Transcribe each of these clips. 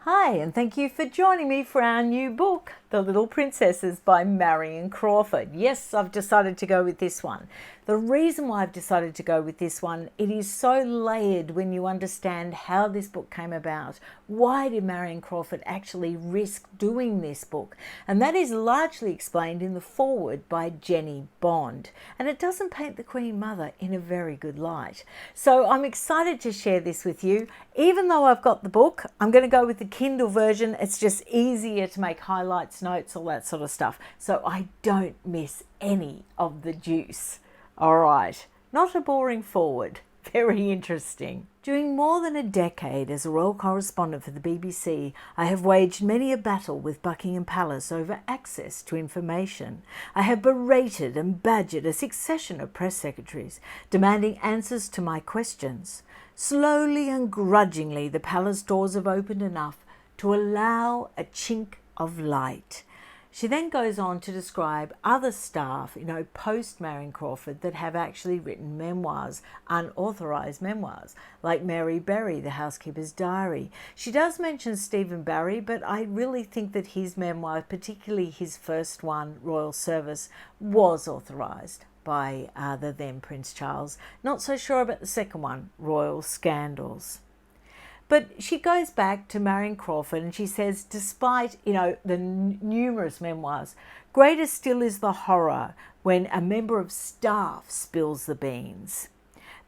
Hi, and thank you for joining me for our new book, The Little Princesses by Marion Crawford. Yes, I've decided to go with this one. The reason why I've decided to go with this one, it is so layered when you understand how this book came about. Why did Marion Crawford actually risk doing this book? And that is largely explained in the foreword by Jenny Bond. And it doesn't paint the Queen Mother in a very good light. So I'm excited to share this with you. Even though I've got the book, I'm going to go with the Kindle version. It's just easier to make highlights, notes, all that sort of stuff, so I don't miss any of the juice. All right, not a boring forward, very interesting. During more than a decade as a royal correspondent for the BBC, I have waged many a battle with Buckingham Palace over access to information. I have berated and badgered a succession of press secretaries, demanding answers to my questions. Slowly and grudgingly, the palace doors have opened enough to allow a chink of light. She then goes on to describe other staff, post Marion Crawford, that have actually written memoirs, unauthorised memoirs, like Mary Berry, the housekeeper's diary. She does mention Stephen Barry, but I really think that his memoir, particularly his first one, Royal Service, was authorised by the then Prince Charles. Not so sure about the second one, Royal Scandals. But she goes back to Marion Crawford and she says, despite, the numerous memoirs, greater still is the horror when a member of staff spills the beans.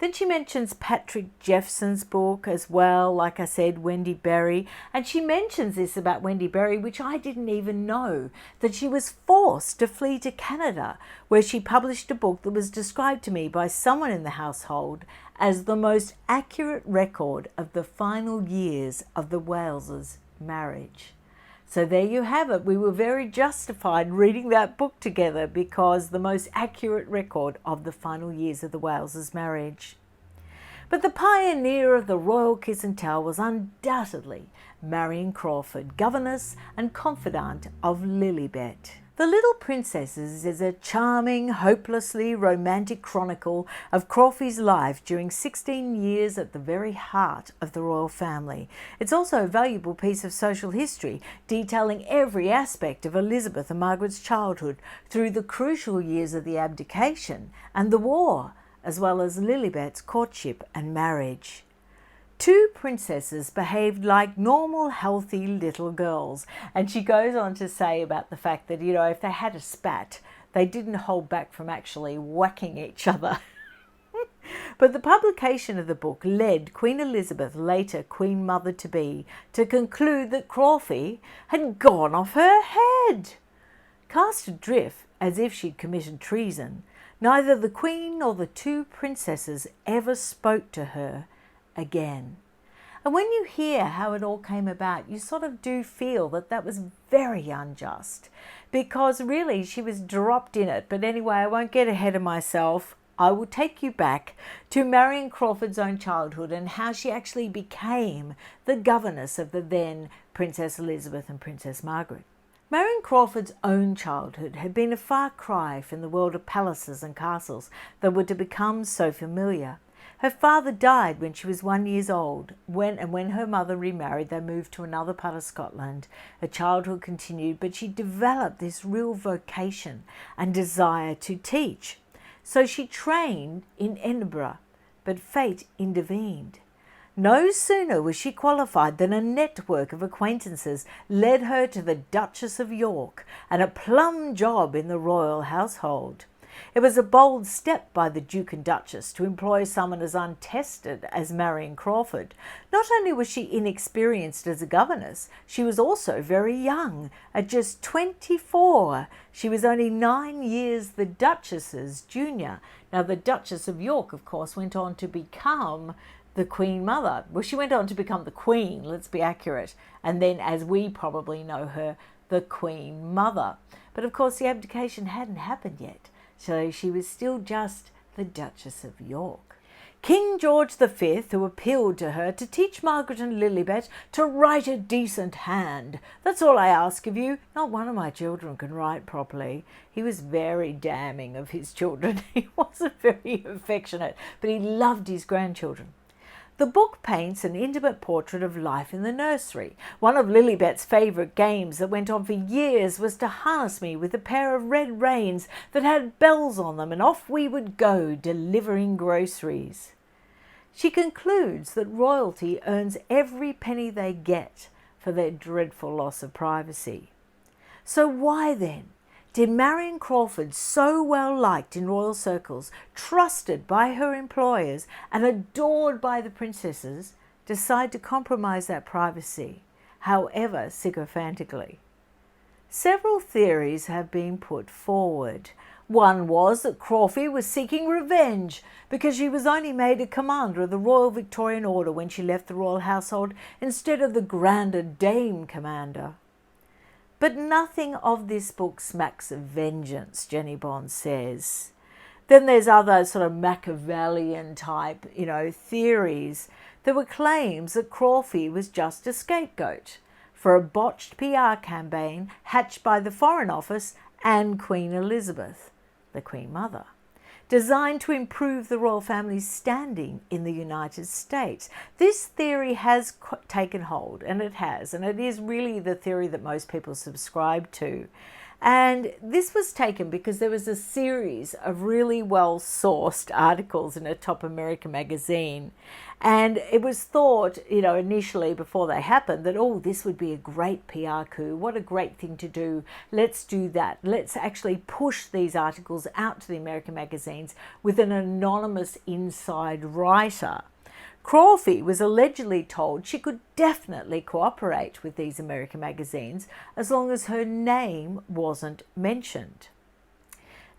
Then she mentions Patrick Jeffson's book as well, like I said, Wendy Berry. And she mentions this about Wendy Berry, which I didn't even know, that she was forced to flee to Canada, where she published a book that was described to me by someone in the household as the most accurate record of the final years of the Waleses' marriage. So there you have it. We were very justified reading that book together because the most accurate record of the final years of the Waleses' marriage. But the pioneer of the royal kiss and tell was undoubtedly Marion Crawford, governess and confidant of Lilibet. The Little Princesses is a charming, hopelessly romantic chronicle of Crawfie's life during 16 years at the very heart of the royal family. It's also a valuable piece of social history, detailing every aspect of Elizabeth and Margaret's childhood through the crucial years of the abdication and the war, as well as Lilibet's courtship and marriage. Two princesses behaved like normal, healthy little girls. And she goes on to say about the fact that, if they had a spat, they didn't hold back from actually whacking each other. But the publication of the book led Queen Elizabeth, later Queen Mother-to-be, to conclude that Crawfie had gone off her head. Cast adrift as if she'd committed treason, neither the Queen nor the two princesses ever spoke to her again. And when you hear how it all came about, you sort of do feel that that was very unjust, because really she was dropped in it. But anyway, I won't get ahead of myself. I will take you back to Marion Crawford's own childhood and how she actually became the governess of the then Princess Elizabeth and Princess Margaret. Marion Crawford's own childhood had been a far cry from the world of palaces and castles that were to become so familiar. Her father died when she was 1 year old. When her mother remarried, they moved to another part of Scotland. Her childhood continued, but she developed this real vocation and desire to teach. So she trained in Edinburgh, but fate intervened. No sooner was she qualified than a network of acquaintances led her to the Duchess of York and a plum job in the royal household. It was a bold step by the Duke and Duchess to employ someone as untested as Marion Crawford. Not only was she inexperienced as a governess, she was also very young. At just 24, she was only 9 years the Duchess's junior. Now, the Duchess of York, of course, went on to become the Queen Mother. Well, she went on to become the Queen, let's be accurate, and then, as we probably know her, the Queen Mother. But of course, the abdication hadn't happened yet. So she was still just the Duchess of York. King George V, who appealed to her to teach Margaret and Lilibet to write a decent hand. That's all I ask of you. Not one of my children can write properly. He was very damning of his children. He wasn't very affectionate, but he loved his grandchildren. The book paints an intimate portrait of life in the nursery. One of Lilibet's favourite games that went on for years was to harness me with a pair of red reins that had bells on them, and off we would go, delivering groceries. She concludes that royalty earns every penny they get for their dreadful loss of privacy. So why then did Marion Crawford, so well liked in royal circles, trusted by her employers and adored by the princesses, decide to compromise that privacy, however sycophantically? Several theories have been put forward. One was that Crawfie was seeking revenge because she was only made a commander of the Royal Victorian Order when she left the royal household instead of the grander dame commander. But nothing of this book smacks of vengeance, Jenny Bond says. Then there's other sort of Machiavellian type, theories. There were claims that Crawfie was just a scapegoat for a botched PR campaign hatched by the Foreign Office and Queen Elizabeth, the Queen Mother, designed to improve the royal family's standing in the United States. This theory has taken hold, and it is really the theory that most people subscribe to. And this was taken because there was a series of really well-sourced articles in a top American magazine. And it was thought, initially before they happened, that, this would be a great PR coup. What a great thing to do. Let's do that. Let's actually push these articles out to the American magazines with an anonymous inside writer. Crawfie was allegedly told she could definitely cooperate with these American magazines as long as her name wasn't mentioned.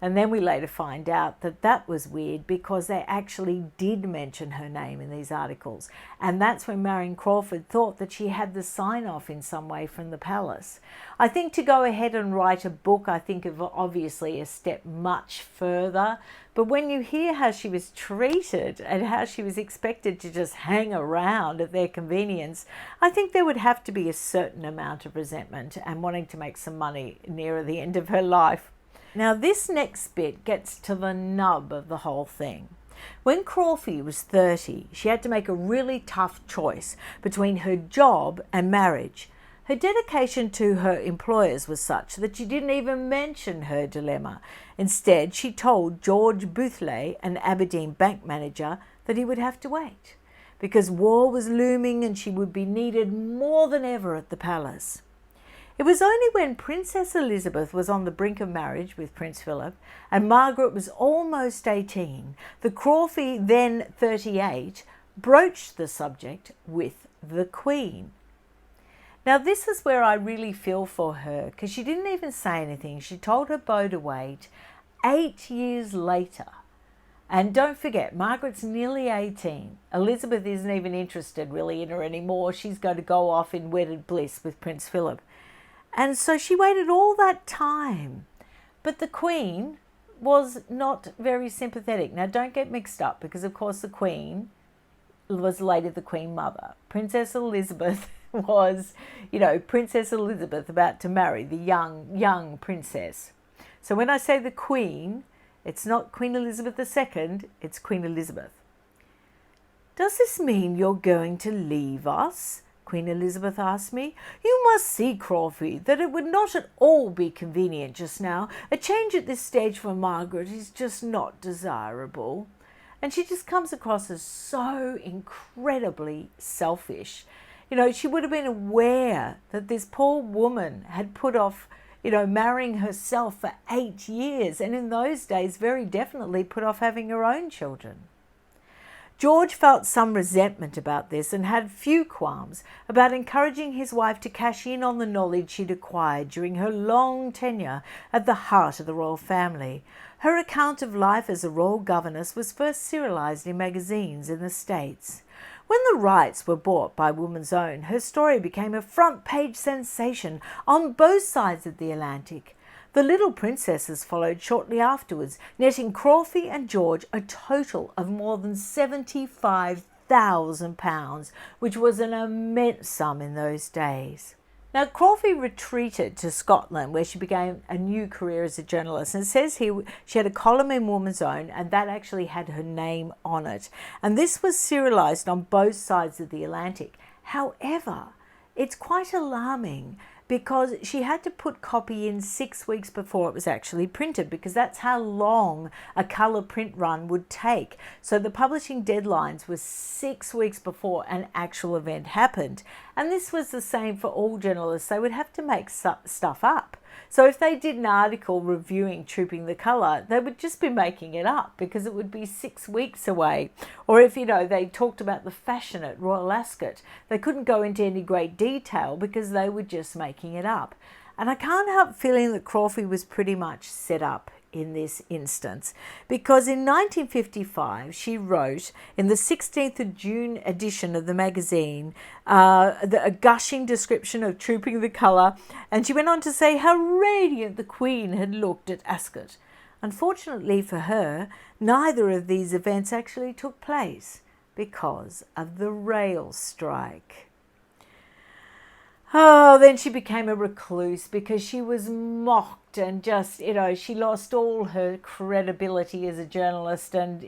And then we later find out that that was weird because they actually did mention her name in these articles. And that's when Marion Crawford thought that she had the sign-off in some way from the palace. I think to go ahead and write a book, I think of obviously a step much further. But when you hear how she was treated and how she was expected to just hang around at their convenience, I think there would have to be a certain amount of resentment and wanting to make some money nearer the end of her life. Now, this next bit gets to the nub of the whole thing. When Crawfie was 30, she had to make a really tough choice between her job and marriage. Her dedication to her employers was such that she didn't even mention her dilemma. Instead, she told George Boothleigh, an Aberdeen bank manager, that he would have to wait because war was looming and she would be needed more than ever at the palace. It was only when Princess Elizabeth was on the brink of marriage with Prince Philip and Margaret was almost 18 that Crawfie, then 38, broached the subject with the Queen. Now, this is where I really feel for her because she didn't even say anything. She told her beau to wait 8 years later. And don't forget, Margaret's nearly 18. Elizabeth isn't even interested really in her anymore. She's going to go off in wedded bliss with Prince Philip. And so she waited all that time. But the Queen was not very sympathetic. Now, don't get mixed up because, of course, the Queen was later the Queen Mother. Princess Elizabeth was, Princess Elizabeth about to marry the young princess. So when I say the Queen, it's not Queen Elizabeth II, it's Queen Elizabeth. "Does this mean you're going to leave us?" Queen Elizabeth asked me. "You must see, Crawfie, that it would not at all be convenient just now. A change at this stage for Margaret is just not desirable." And she just comes across as so incredibly selfish. She would have been aware that this poor woman had put off, marrying herself for 8 years. And in those days, very definitely put off having her own children. George felt some resentment about this and had few qualms about encouraging his wife to cash in on the knowledge she'd acquired during her long tenure at the heart of the royal family. Her account of life as a royal governess was first serialized in magazines in the States. When the rights were bought by Woman's Own, her story became a front-page sensation on both sides of the Atlantic. The little princesses followed shortly afterwards, netting Crawfie and George a total of more than £75,000, which was an immense sum in those days. Now, Crawfie retreated to Scotland, where she began a new career as a journalist. And it says here she had a column in Woman's Own, and that actually had her name on it. And this was serialised on both sides of the Atlantic. However, it's quite alarming because she had to put copy in 6 weeks before it was actually printed, because that's how long a colour print run would take. So the publishing deadlines were 6 weeks before an actual event happened. And this was the same for all journalists. They would have to make stuff up. So if they did an article reviewing Trooping the Colour, they would just be making it up because it would be 6 weeks away. Or if, they talked about the fashion at Royal Ascot, they couldn't go into any great detail because they were just making it up. And I can't help feeling that Crawfie was pretty much set up in this instance, because in 1955 she wrote in the 16th of June edition of the magazine a gushing description of Trooping the Colour, and she went on to say how radiant the Queen had looked at Ascot. Unfortunately for her, neither of these events actually took place because of the rail strike. Oh, then she became a recluse because she was mocked and just, she lost all her credibility as a journalist, and,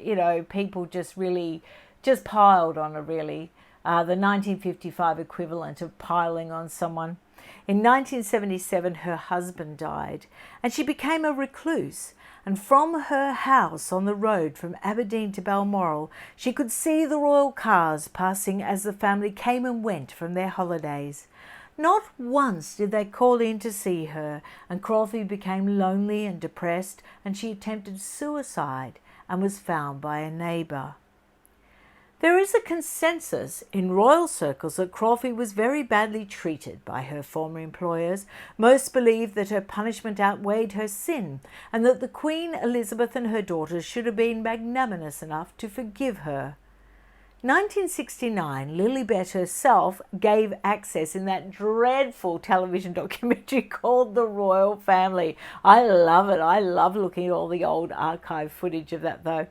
people just really just piled on her, really. The 1955 equivalent of piling on someone. In 1977, her husband died and she became a recluse. And from her house on the road from Aberdeen to Balmoral, she could see the royal cars passing as the family came and went from their holidays. Not once did they call in to see her, and Crawfie became lonely and depressed, and she attempted suicide and was found by a neighbour. There is a consensus in royal circles that Crawfie was very badly treated by her former employers. Most believe that her punishment outweighed her sin, and that the Queen, Elizabeth and her daughters should have been magnanimous enough to forgive her. 1969, Lilibet herself gave access in that dreadful television documentary called The Royal Family. I love it. I love looking at all the old archive footage of that, though.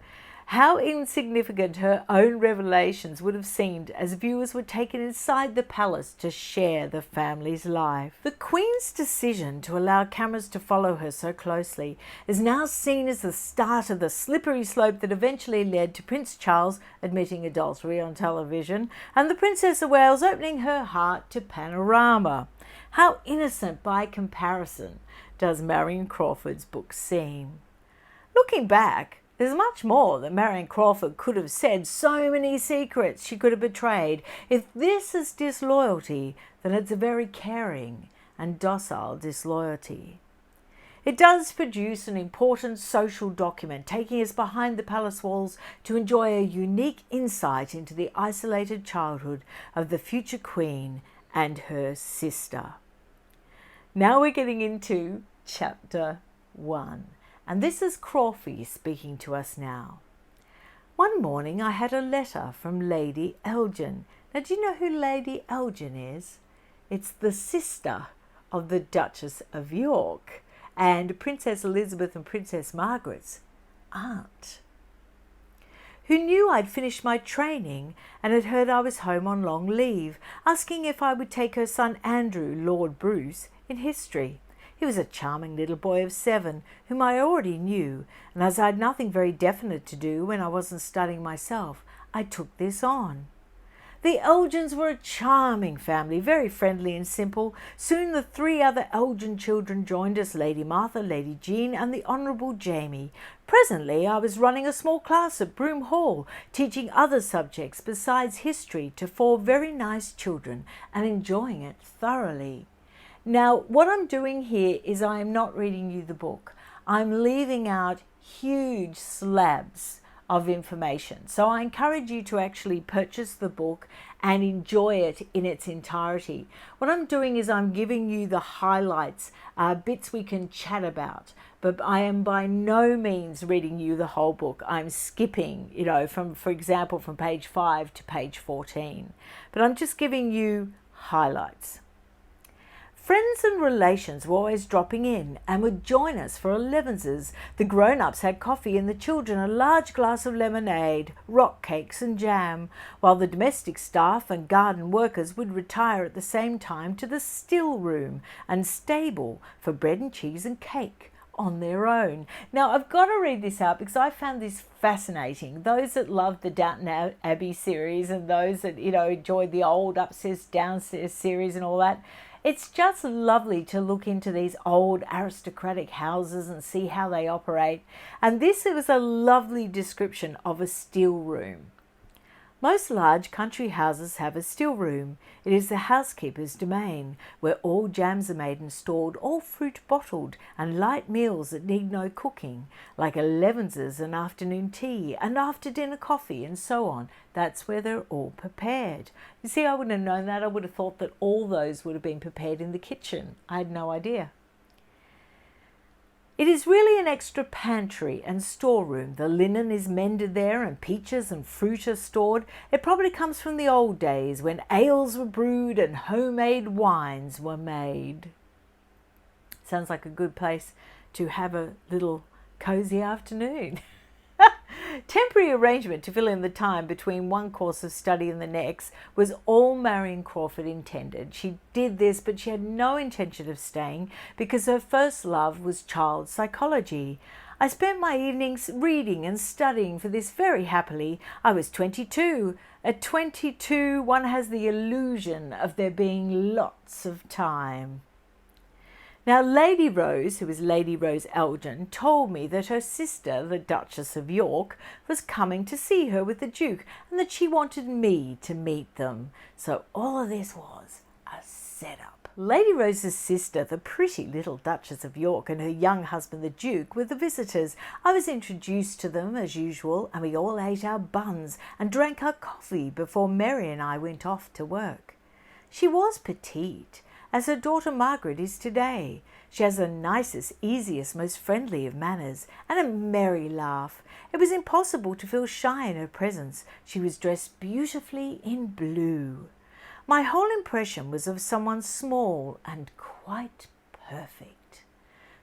How insignificant her own revelations would have seemed as viewers were taken inside the palace to share the family's life. The Queen's decision to allow cameras to follow her so closely is now seen as the start of the slippery slope that eventually led to Prince Charles admitting adultery on television and the Princess of Wales opening her heart to Panorama. How innocent by comparison does Marion Crawford's book seem? Looking back, there's much more that Marion Crawford could have said, so many secrets she could have betrayed. If this is disloyalty, then it's a very caring and docile disloyalty. It does produce an important social document, taking us behind the palace walls to enjoy a unique insight into the isolated childhood of the future Queen and her sister. Now we're getting into Chapter 1. And this is Crawfie speaking to us now. One morning I had a letter from Lady Elgin. Now, do you know who Lady Elgin is? It's the sister of the Duchess of York and Princess Elizabeth and Princess Margaret's aunt, who knew I'd finished my training and had heard I was home on long leave, asking if I would take her son Andrew, Lord Bruce, in history. He was a charming little boy of 7, whom I already knew, and as I had nothing very definite to do when I wasn't studying myself, I took this on. The Elgins were a charming family, very friendly and simple. Soon the 3 other Elgin children joined us, Lady Martha, Lady Jean and the Honourable Jamie. Presently I was running a small class at Broom Hall, teaching other subjects besides history to 4 very nice children and enjoying it thoroughly. Now, what I'm doing here is I am not reading you the book. I'm leaving out huge slabs of information. So I encourage you to actually purchase the book and enjoy it in its entirety. What I'm doing is I'm giving you the highlights, bits we can chat about. But I am by no means reading you the whole book. I'm skipping, for example, from page 5 to page 14. But I'm just giving you highlights. Friends and relations were always dropping in and would join us for elevenses. The grown-ups had coffee and the children a large glass of lemonade, rock cakes and jam, while the domestic staff and garden workers would retire at the same time to the still room and stable for bread and cheese and cake on their own. Now, I've got to read this out because I found this fascinating. Those that love the Downton Abbey series and those that, enjoyed the old upstairs, downstairs series and all that, it's just lovely to look into these old aristocratic houses and see how they operate. And this was a lovely description of a still room. Most large country houses have a still room. It is the housekeeper's domain, where all jams are made and stored, all fruit bottled, and light meals that need no cooking, like elevenses and afternoon tea, and after-dinner coffee, and so on. That's where they're all prepared. You see, I wouldn't have known that. I would have thought that all those would have been prepared in the kitchen. I had no idea. It is really an extra pantry and storeroom. The linen is mended there and peaches and fruit are stored. It probably comes from the old days when ales were brewed and homemade wines were made. Sounds like a good place to have a little cozy afternoon. Temporary arrangement to fill in the time between one course of study and the next was all Marion Crawford intended. She did this, but she had no intention of staying because her first love was child psychology. I spent my evenings reading and studying for this very happily. I was 22. At 22, one has the illusion of there being lots of time. Now, Lady Rose, who was Lady Rose Elgin, told me that her sister, the Duchess of York, was coming to see her with the Duke and that she wanted me to meet them. So all of this was a setup. Lady Rose's sister, the pretty little Duchess of York, and her young husband, the Duke, were the visitors. I was introduced to them as usual, and we all ate our buns and drank our coffee before Mary and I went off to work. She was petite, as her daughter Margaret is today. She has the nicest, easiest, most friendly of manners, and a merry laugh. It was impossible to feel shy in her presence. She was dressed beautifully in blue. My whole impression was of someone small and quite perfect.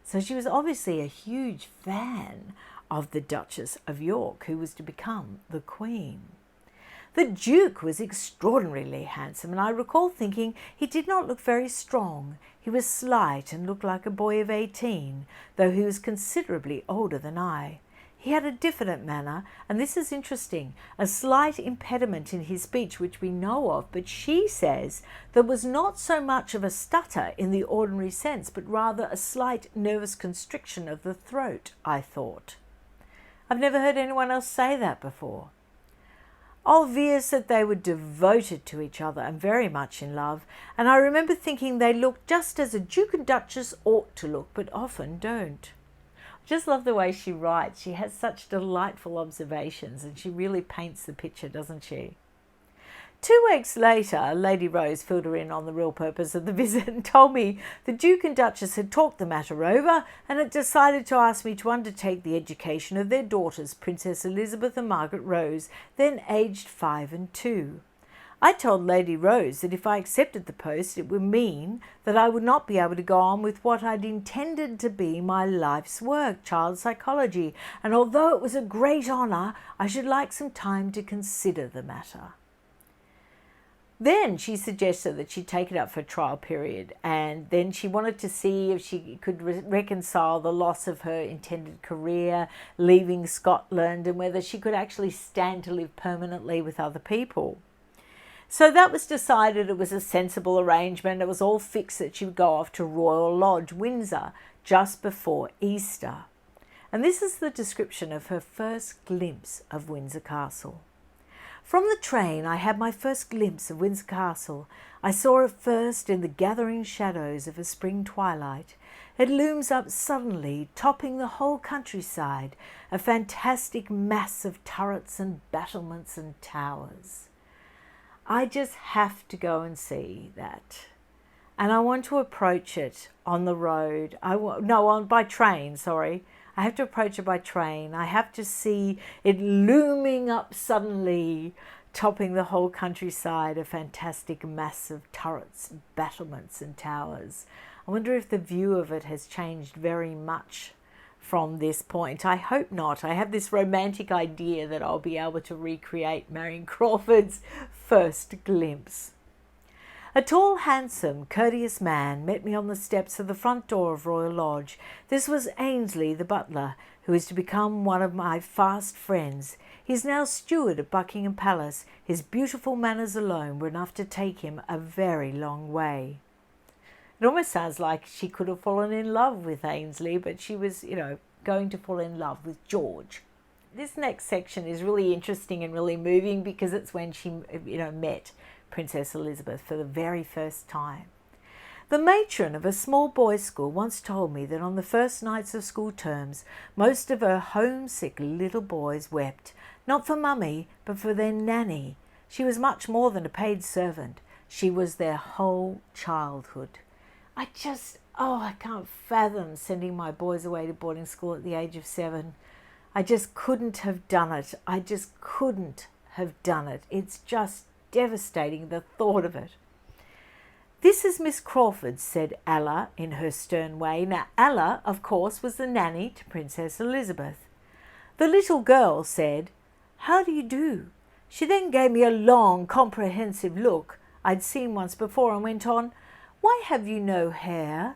So she was obviously a huge fan of the Duchess of York, who was to become the Queen. The Duke was extraordinarily handsome, and I recall thinking he did not look very strong. He was slight and looked like a boy of 18, though he was considerably older than I. He had a diffident manner, and this is interesting, a slight impediment in his speech which we know of, but she says there was not so much of a stutter in the ordinary sense, but rather a slight nervous constriction of the throat, I thought. I've never heard anyone else say that before. Obvious that they were devoted to each other and very much in love, and I remember thinking they looked just as a Duke and Duchess ought to look, but often don't. I just love the way she writes. She has such delightful observations, and she really paints the picture, doesn't she? 2 weeks later, Lady Rose filled her in on the real purpose of the visit and told me the Duke and Duchess had talked the matter over and had decided to ask me to undertake the education of their daughters, Princess Elizabeth and Margaret Rose, then aged 5 and 2. I told Lady Rose that if I accepted the post, it would mean that I would not be able to go on with what I'd intended to be my life's work, child psychology, and although it was a great honour, I should like some time to consider the matter. Then she suggested that she take it up for a trial period, and then she wanted to see if she could reconcile the loss of her intended career, leaving Scotland, and whether she could actually stand to live permanently with other people. So that was decided. It was a sensible arrangement. It was all fixed that she would go off to Royal Lodge, Windsor, just before Easter. And this is the description of her first glimpse of Windsor Castle. From the train, I had my first glimpse of Windsor Castle. I saw it first in the gathering shadows of a spring twilight. It looms up suddenly, topping the whole countryside, a fantastic mass of turrets and battlements and towers. I just have to go and see that. And I want to approach it on the road. By train, sorry. I have to approach it by train. I have to see it looming up suddenly, topping the whole countryside, a fantastic mass of turrets, battlements and towers. I wonder if the view of it has changed very much from this point. I hope not. I have this romantic idea that I'll be able to recreate Marion Crawford's first glimpse. A tall, handsome, courteous man met me on the steps of the front door of Royal Lodge. This was Ainsley, the butler, who is to become one of my fast friends. He is now steward at Buckingham Palace. His beautiful manners alone were enough to take him a very long way. It almost sounds like she could have fallen in love with Ainsley, but she was, going to fall in love with George. This next section is really interesting and really moving because it's when she, met Princess Elizabeth for the very first time. The matron of a small boys' school once told me that on the first nights of school terms, most of her homesick little boys wept, not for mummy, but for their nanny. She was much more than a paid servant. She was their whole childhood. I can't fathom sending my boys away to boarding school at the age of 7. I just couldn't have done it. It's just devastating, the thought of it. This is Miss Crawford, said Ella in her stern way. Now, Ella, of course, was the nanny to Princess Elizabeth. The little girl said, "How do you do?" She then gave me a long, comprehensive look I'd seen once before and went on, "Why have you no hair?"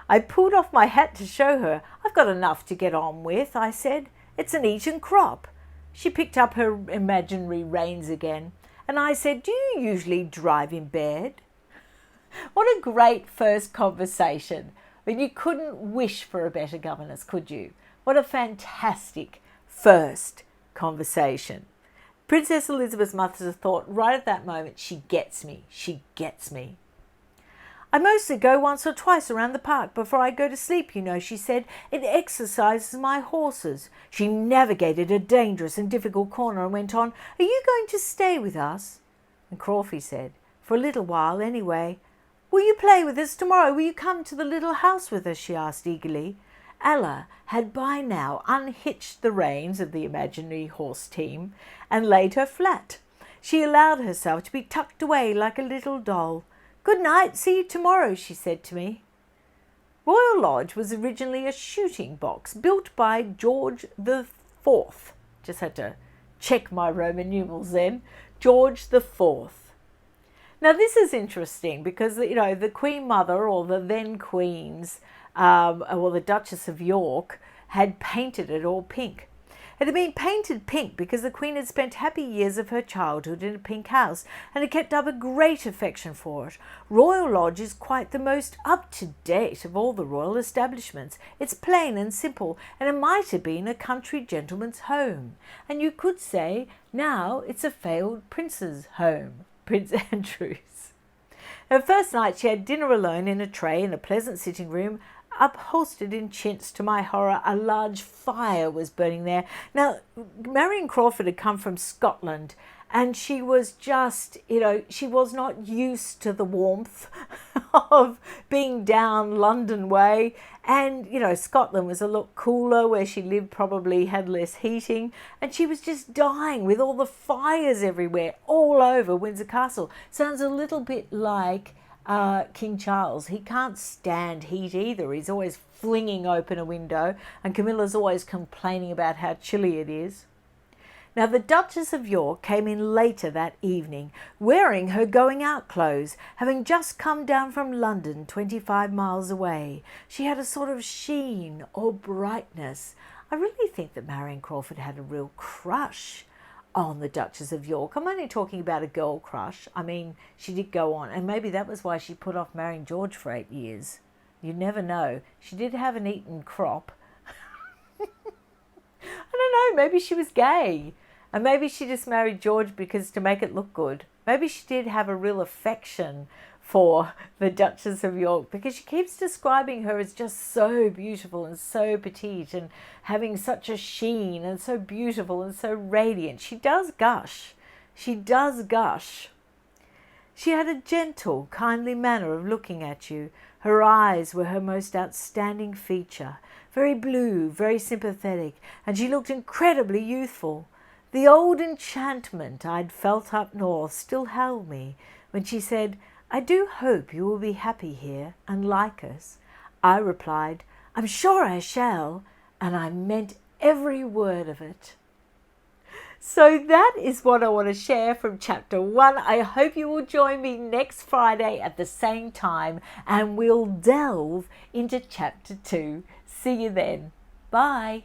I pulled off my hat to show her. "I've got enough to get on with," I said. "It's an eaten crop." She picked up her imaginary reins again, and I said, "Do you usually drive in bed?" What a great first conversation. I mean, you couldn't wish for a better governess, could you? What a fantastic first conversation. Princess Elizabeth's mother thought right at that moment, she gets me. "I mostly go once or twice around the park before I go to sleep, she said. "It exercises my horses." She navigated a dangerous and difficult corner and went on, "Are you going to stay with us?" And Crawfie said, "For a little while anyway." "Will you play with us tomorrow? Will you come to the little house with us?" she asked eagerly. Ella had by now unhitched the reins of the imaginary horse team and laid her flat. She allowed herself to be tucked away like a little doll. "Good night, see you tomorrow," she said to me. Royal Lodge was originally a shooting box built by George the Fourth. Just had to check my Roman numerals then. George the Fourth. Now this is interesting because, the Queen Mother or the then Queens, or the Duchess of York, had painted it all pink. It had been painted pink because the Queen had spent happy years of her childhood in a pink house and had kept up a great affection for it. Royal Lodge is quite the most up-to-date of all the royal establishments. It's plain and simple, and it might have been a country gentleman's home. And you could say now it's a failed prince's home, Prince Andrew's. Her first night she had dinner alone in a tray in a pleasant sitting room, upholstered in chintz. To my horror, a large fire was burning there. Now, Marion Crawford had come from Scotland, and she was just, she was not used to the warmth of being down London way. And, Scotland was a lot cooler, where she lived probably had less heating. And she was just dying with all the fires everywhere, all over Windsor Castle. Sounds a little bit like King Charles. He can't stand heat either. He's always flinging open a window, and Camilla's always complaining about how chilly it is. Now, the Duchess of York came in later that evening, wearing her going-out clothes, having just come down from London, 25 miles away. She had a sort of sheen or brightness. I really think that Marion Crawford had a real crush on the Duchess of York. I'm only talking about a girl crush. I mean, she did go on, and maybe that was why she put off marrying George for 8 years. You never know. She did have an eaten crop. I don't know, maybe she was gay. And maybe she just married George because to make it look good. Maybe she did have a real affection for the Duchess of York, because she keeps describing her as just so beautiful and so petite and having such a sheen and so beautiful and so radiant. She does gush. She does gush. She had a gentle, kindly manner of looking at you. Her eyes were her most outstanding feature. Very blue, very sympathetic, and she looked incredibly youthful. The old enchantment I'd felt up north still held me when she said, "I do hope you will be happy here and like us." I replied, "I'm sure I shall," and I meant every word of it. So that is what I want to share from chapter 1. I hope you will join me next Friday at the same time and we'll delve into chapter 2. See you then. Bye.